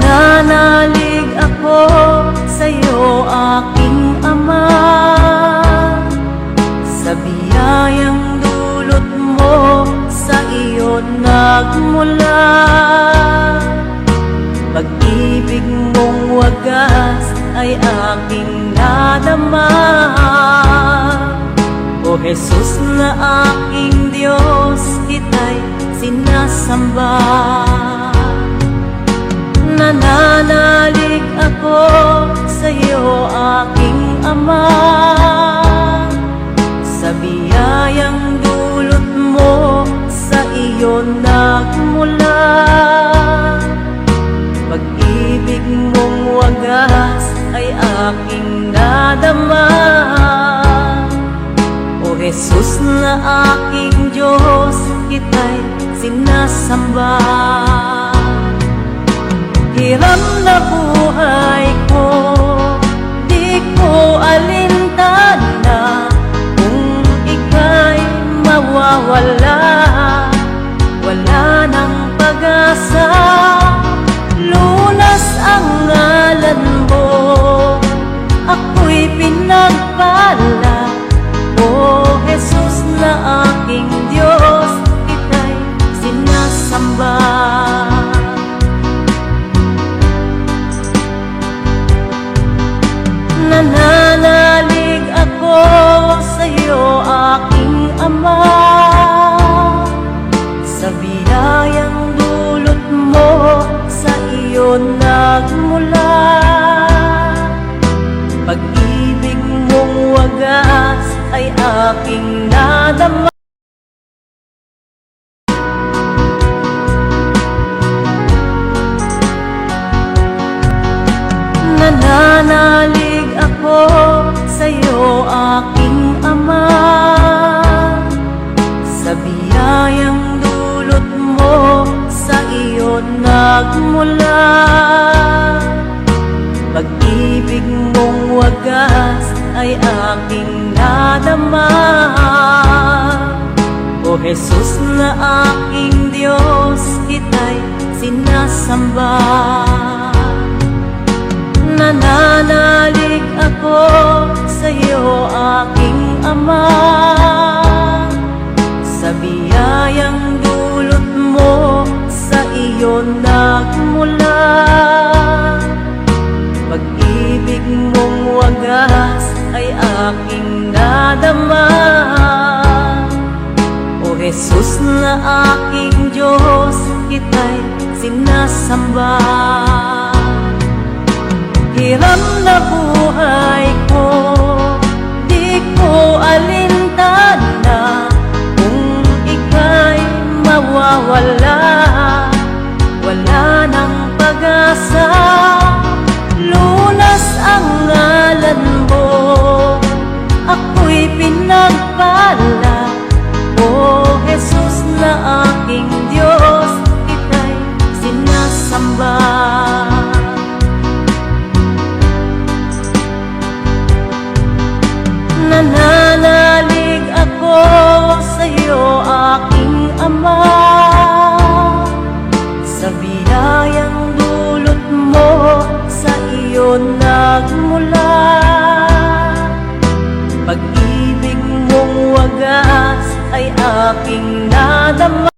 Nananalig ako sa'yo, aking Ama, sa biyayang dulot mo, sa iyo nagmula. Pag-ibig mong wagas ay aking nadama. O Jesus na aking Diyos, kita'y sinasamba. Nananalig ako sa'yo, aking Ama, sa biyayang dulot mo, sa iyo nagmula. Pag-ibig mong wagas ay aking nadama. O Jesus na aking Diyos, kita'y sinasamba. Hiram na buhay ko, di ko alintana, kung ika'y mawawala, wala nang pag-asa. Lunas ang ngalan mo, ako'y pinagpala. O Jesus na aking Diyos, kita'y sinasamba. Nananalig ako sa'yo, aking Ama, sa biyayang dulot mo, sa iyo nagmula. Pag-ibig mong wagas ay aking nadama. Nananalig ako sa'yo, aking Ama, sa biyayang dulot mo, sa iyo nagmula. Pag-ibig mong wagas ay aking nadama. O Jesus na aking Diyos, kita'y sinasamba. Nananalig ako sa'yo, aking Ama, sa biyayang dulot mo, sa iyo nagmula. Pag-ibig mong wagas ay aking nadama. O Jesus na aking Diyos, kita'y sinasamba. Hiram na buhay ko, di ko alintana, kung ika'y mawawala, wala nang pag-asa. Lunas ang ngalan mo, ako'y pinagpala. O Jesus na aking Diyos, kita'y sinasamba. Nananalig ako sa'yo, aking Ama, sa biyayang dulot mo, sa iyo nagmula. Pag-ibig mong wagas ay aking nadama.